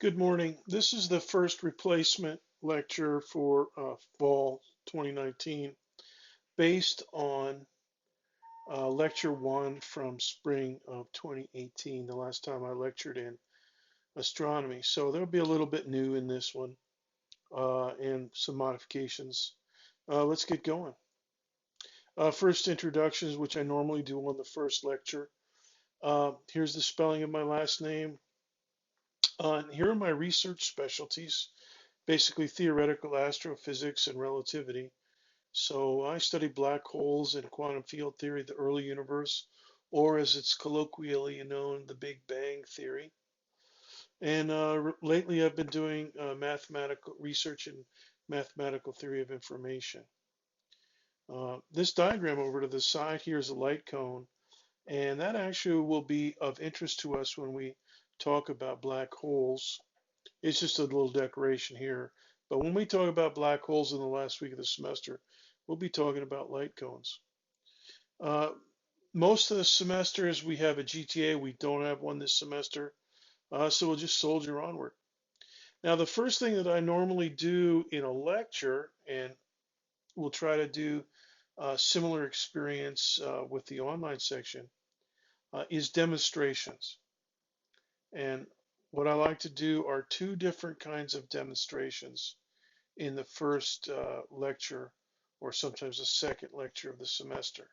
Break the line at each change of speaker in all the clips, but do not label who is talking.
Good morning. This is the first replacement lecture for fall 2019 based on lecture one from spring of 2018, the last time I lectured in astronomy. So there'll be a little bit new in this one and some modifications. Let's get going. First introductions, which I normally do on the first lecture. Here's the spelling of my last name. Here are my research specialties. Basically theoretical astrophysics and relativity. So I study black holes and quantum field theory, the early universe, or as it's colloquially known, the Big Bang theory. And lately I've been doing mathematical research in mathematical theory of information. This diagram over to the side here is a light cone, and that actually will be of interest to us when we talk about black holes. It's just a little decoration here. But when we talk about black holes in the last week of the semester, we'll be talking about light cones. Uh, most of the semesters we have a GTA. We don't have one this semester. So we'll just soldier onward. Now, the first thing that I normally do in a lecture, and we'll try to do a similar experience with the online section, is demonstrations. And what I like to do are two different kinds of demonstrations in the first lecture or sometimes the second lecture of the semester.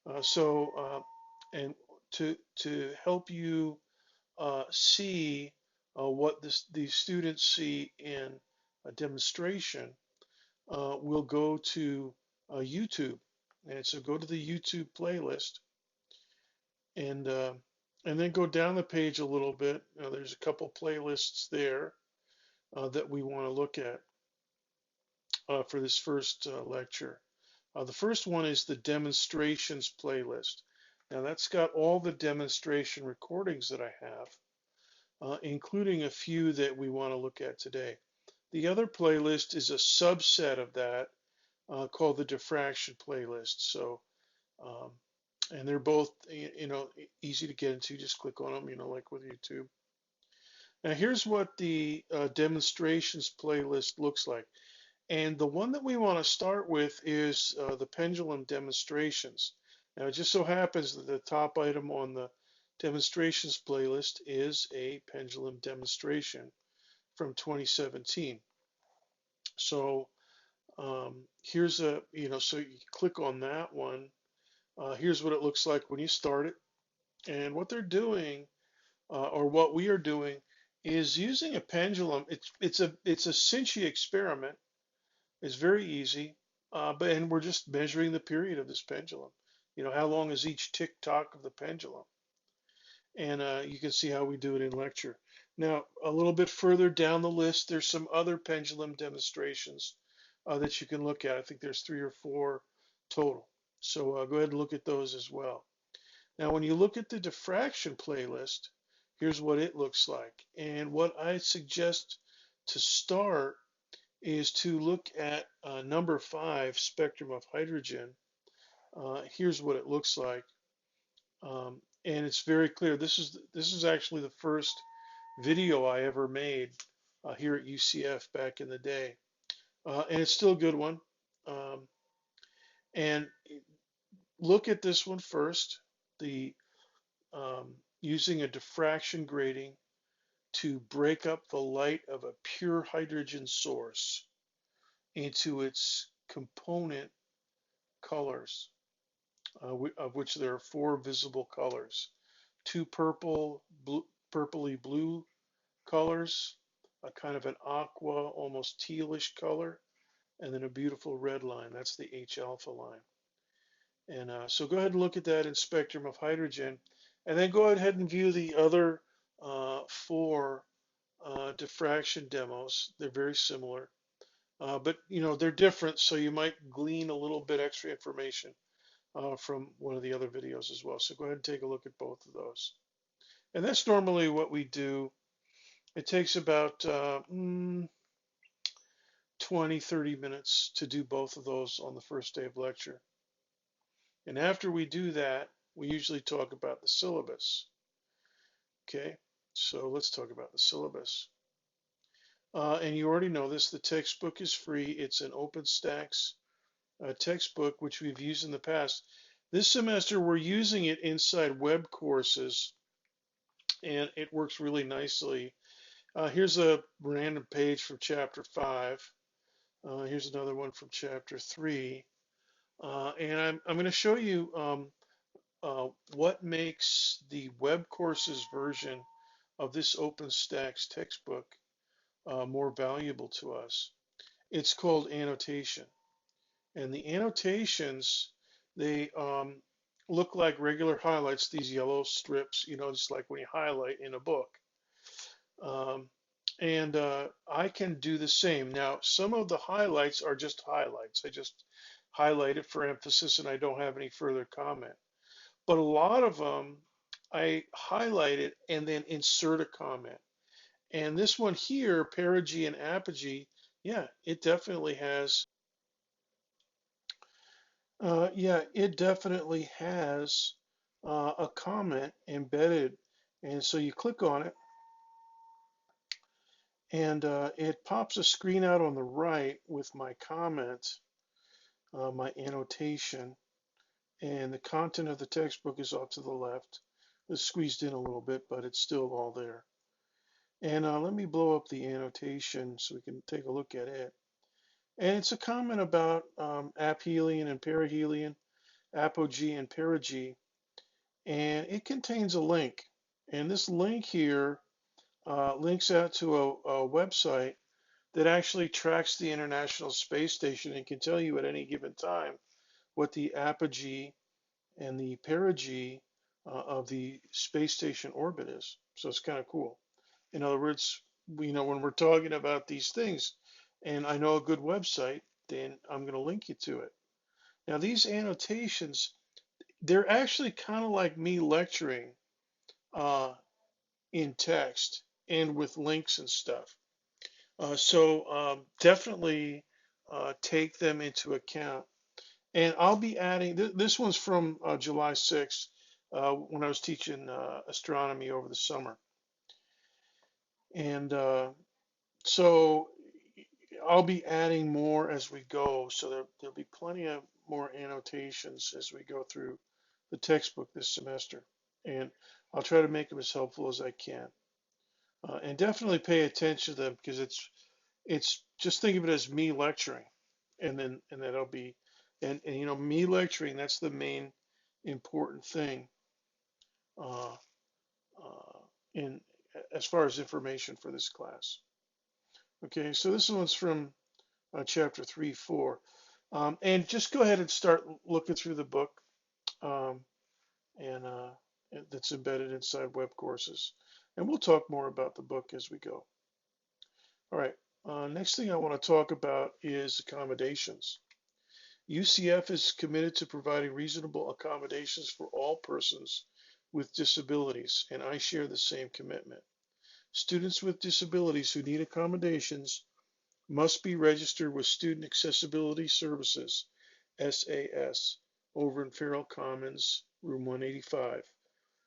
And to help you see what these students see in a demonstration, we'll go to YouTube. And so go to the YouTube playlist and uh, and then go down the page a little bit. There's a couple playlists there that we want to look at for this first lecture. The first one is the demonstrations playlist. Now that's got all the demonstration recordings that I have, including a few that we want to look at today. The other playlist is a subset of that called the diffraction playlist. So, um, and they're both, easy to get into. Just click on them, like with YouTube. Now here's what the demonstrations playlist looks like. And the one that we want to start with is the pendulum demonstrations. Now, it just so happens that the top item on the demonstrations playlist is a pendulum demonstration from 2017. So here's so you click on that one. Here's what it looks like when you start it. And what they're doing, or what we are doing, is using a pendulum. It's a Cinci experiment. It's very easy, and we're just measuring the period of this pendulum. How long is each tick tock of the pendulum? And you can see how we do it in lecture. Now, a little bit further down the list, there's some other pendulum demonstrations that you can look at. I think there's 3 or 4 total. So go ahead and look at those as well. Now, when you look at the diffraction playlist, here's what it looks like. And what I suggest to start is to look at number 5, spectrum of hydrogen. Here's what it looks like. And it's very clear. This is actually the first video I ever made here at UCF back in the day. And it's still a good one. And look at this one first, the using a diffraction grating to break up the light of a pure hydrogen source into its component colors, of which there are 4 visible colors. 2 purpley blue colors, a kind of an aqua, almost tealish color, and then a beautiful red line. That's the H alpha line. And so go ahead and look at that in spectrum of hydrogen, and then go ahead and view the other 4 diffraction demos. They're very similar, but they're different, so you might glean a little bit extra information from one of the other videos as well. So go ahead and take a look at both of those. And that's normally what we do. It takes about 20, 30 minutes to do both of those on the first day of lecture. And after we do that, we usually talk about the syllabus. Okay. So let's talk about the syllabus. And you already know this, the textbook is free. It's an OpenStax textbook, which we've used in the past. This semester, we're using it inside web courses, and it works really nicely. Here's a random page from chapter 5. Here's another one from chapter 3. And I'm going to show you what makes the web courses version of this OpenStax textbook more valuable to us. It's called annotation. And the annotations, they look like regular highlights, these yellow strips, just like when you highlight in a book. And I can do the same. Now, some of the highlights are just highlights. I just highlight it for emphasis and I don't have any further comment. But a lot of them, I highlight it and then insert a comment. And this one here, perigee and apogee, yeah, it definitely has, a comment embedded. And so you click on it, and it pops a screen out on the right with my comment, my annotation, and the content of the textbook is off to the left. It's squeezed in a little bit, but it's still all there. And let me blow up the annotation so we can take a look at it. And it's a comment about aphelion and perihelion, apogee and perigee, and it contains a link. And this link here links out to a website that actually tracks the International Space Station and can tell you at any given time what the apogee and the perigee of the space station orbit is. So it's kind of cool. In other words, when we're talking about these things and I know a good website, then I'm going to link you to it. Now, these annotations, they're actually kind of like me lecturing uh, in text and with links and stuff. So definitely take them into account. And I'll be adding, this one's from July 6th when I was teaching astronomy over the summer. And so I'll be adding more as we go. So there'll be plenty of more annotations as we go through the textbook this semester. And I'll try to make them as helpful as I can. And definitely pay attention to them because it's just think of it as me lecturing, and that'll be and me lecturing. That's the main important thing uh, in as far as information for this class. Okay, so this one's from chapter 3, 4, and just go ahead and start looking through the book, um, and that's embedded inside web courses, and we'll talk more about the book as we go. All right. Next thing I want to talk about is accommodations. UCF is committed to providing reasonable accommodations for all persons with disabilities, and I share the same commitment. Students with disabilities who need accommodations must be registered with Student Accessibility Services, SAS, over in Farrell Commons, room 185.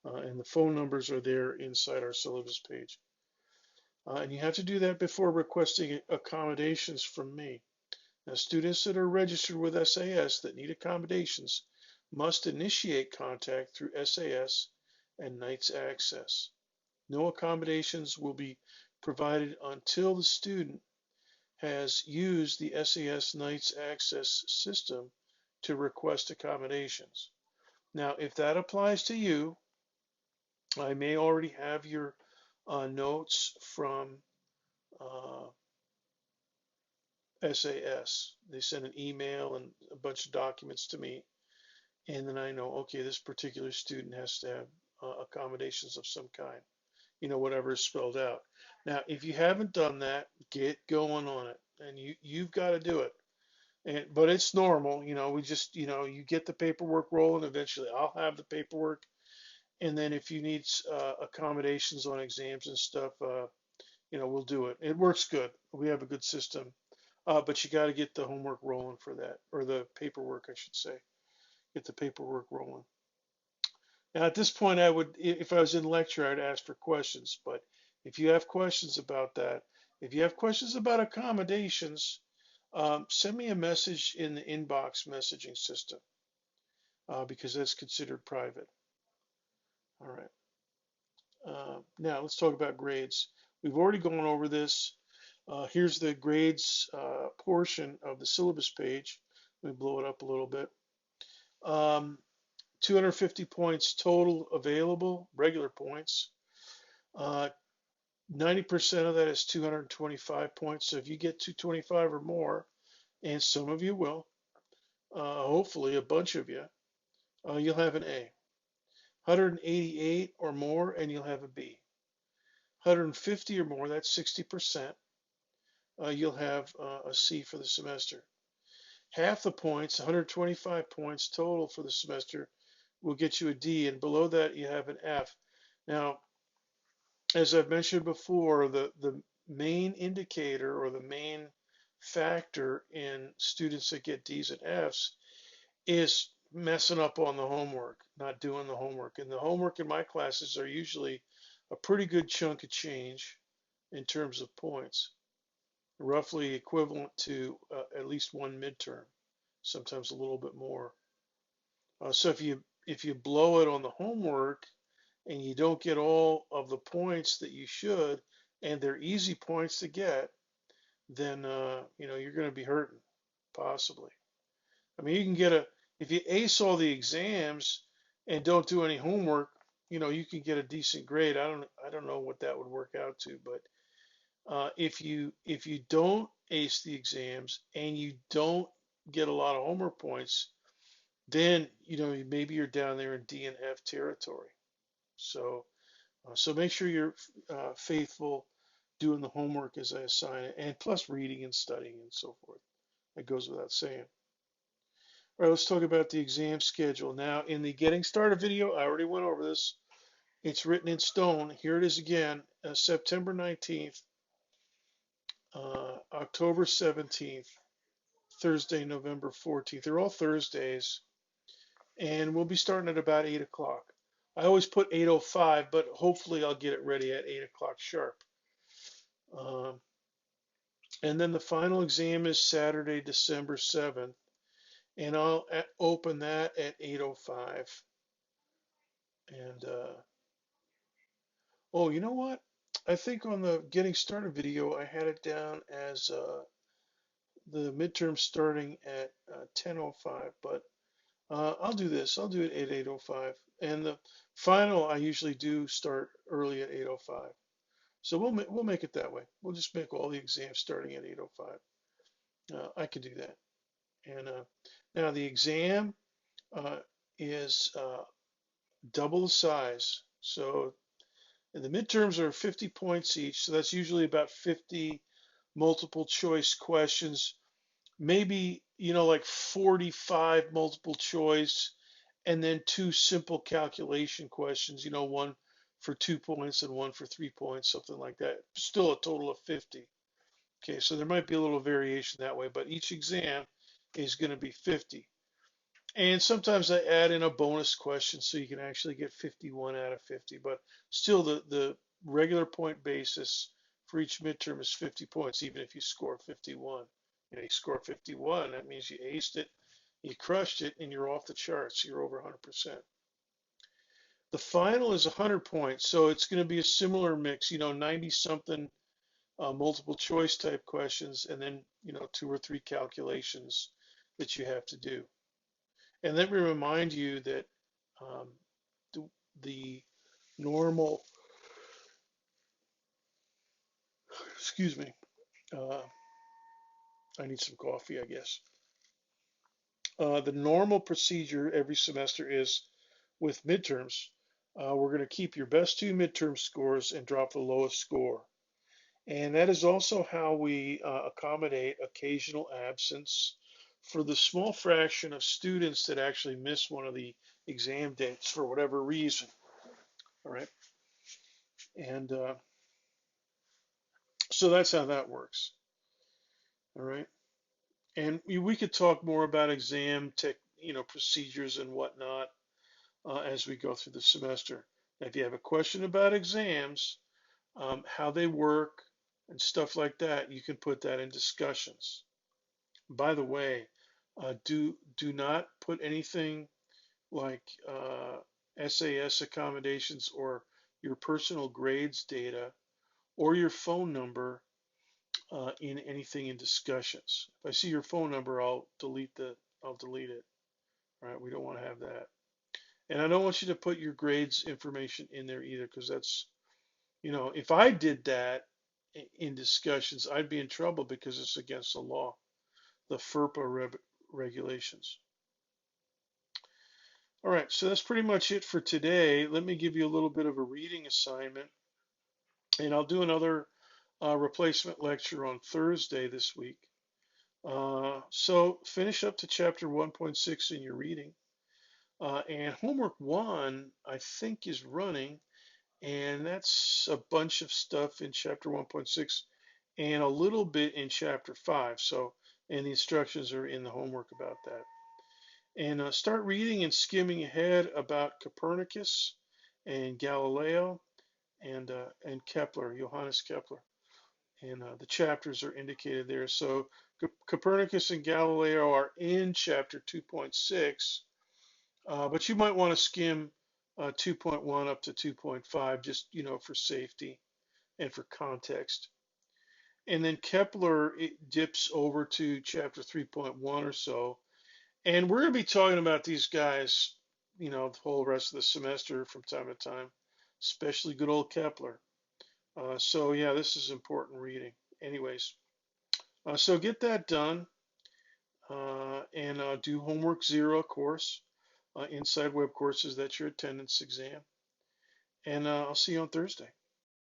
And the phone numbers are there inside our syllabus page. And you have to do that before requesting accommodations from me. Now, students that are registered with SAS that need accommodations must initiate contact through SAS and NITES Access. No accommodations will be provided until the student has used the SAS NITES Access system to request accommodations. Now, if that applies to you, I may already have your notes from uh, SAS. They send an email and a bunch of documents to me, and then I know, okay, this particular student has to have accommodations of some kind, whatever is spelled out. Now, if you haven't done that, get going on it, and you've got to do it. But it's normal, we just, you get the paperwork rolling. Eventually, I'll have the paperwork, and then if you need accommodations on exams and stuff, we'll do it. It works good. We have a good system. But you got to get the homework rolling for that, or the paperwork, I should say. Get the paperwork rolling. Now, at this point, if I was in lecture, I'd ask for questions. But if you have questions about that, if you have questions about accommodations, send me a message in the inbox messaging system because that's considered private. All right. Now let's talk about grades. We've already gone over this. Here's the grades portion of the syllabus page. Let me blow it up a little bit. 250 points total available, regular points. 90% of that is 225 points. So if you get 225 or more, and some of you will, hopefully a bunch of you, you'll have an A. 188 or more, and you'll have a B. 150 or more, that's 60%. You'll have a C for the semester. Half the points, 125 points total for the semester, will get you a D, and below that you have an F. Now, as I've mentioned before, the main indicator or the main factor in students that get D's and F's is messing up on the homework, not doing the homework. And the homework in my classes are usually a pretty good chunk of change in terms of points, roughly equivalent to at least one midterm, sometimes a little bit more. So if you blow it on the homework and you don't get all of the points that you should, and they're easy points to get, then you're going to be hurting, possibly. I mean, you can get if you ace all the exams and don't do any homework, you can get a decent grade. I don't know what that would work out to, but if you don't ace the exams and you don't get a lot of homework points, then maybe you're down there in D and F territory. So make sure you're faithful doing the homework as I assign it, and plus reading and studying and so forth. That goes without saying. All right, let's talk about the exam schedule. Now, in the Getting Started video, I already went over this. It's written in stone. Here it is again, September 19th, October 17th, Thursday, November 14th. They're all Thursdays, and we'll be starting at about 8 o'clock. I always put 8:05, but hopefully I'll get it ready at 8 o'clock sharp. And then the final exam is Saturday, December 7th, and I'll open that at 8:05. And oh, you know what? I think on the Getting Started video, I had it down as the midterm starting at 10:05, but I'll do this. I'll do it at 8:05, and the final I usually do start early at 8:05. So we'll make it that way. We'll just make all the exams starting at 8:05. I can do that. And now the exam is double the size. So and the midterms are 50 points each. So that's usually about 50 multiple choice questions, maybe, like 45 multiple choice, and then two simple calculation questions, one for 2 points and one for 3 points, something like that. Still a total of 50. Okay, so there might be a little variation that way, but each exam is going to be 50. And sometimes I add in a bonus question so you can actually get 51 out of 50, but still the regular point basis for each midterm is 50 points, even if you score 51. You score 51, that means you aced it, you crushed it, and you're off the charts. You're over 100%. The final is 100 points, so it's going to be a similar mix, 90 something multiple choice type questions, and then, 2 or 3 calculations that you have to do. And let me remind you that um, the normal, excuse me, I need some coffee, I guess. The normal procedure every semester is with midterms, we're going to keep your best 2 midterm scores and drop the lowest score. And that is also how we accommodate occasional absence for the small fraction of students that actually miss one of the exam dates for whatever reason. All right. And so that's how that works. All right. And we could talk more about exam procedures and whatnot as we go through the semester. Now, if you have a question about exams, how they work, and stuff like that, you can put that in discussions. By the way, do not put anything like SAS accommodations or your personal grades data or your phone number in anything in discussions. If I see your phone number, I'll delete it. All right, we don't want to have that. And I don't want you to put your grades information in there either, because that's, if I did that in discussions, I'd be in trouble because it's against the law, the FERPA regulations. All right, so that's pretty much it for today. Let me give you a little bit of a reading assignment, and I'll do another replacement lecture on Thursday this week. So finish up to chapter 1.6 in your reading. And homework 1, I think, is running, and that's a bunch of stuff in chapter 1.6 and a little bit in chapter 5. So, and the instructions are in the homework about that. And start reading and skimming ahead about Copernicus and Galileo and Kepler, Johannes Kepler. And the chapters are indicated there. So Copernicus and Galileo are in chapter 2.6, but you might want to skim 2.1 up to 2.5 just, for safety and for context. And then Kepler, it dips over to chapter 3.1 or so. And we're going to be talking about these guys, the whole rest of the semester from time to time, especially good old Kepler. So yeah, this is important reading. Anyways, so get that done and do homework 0 course, inside web courses. That's your attendance exam. And I'll see you on Thursday.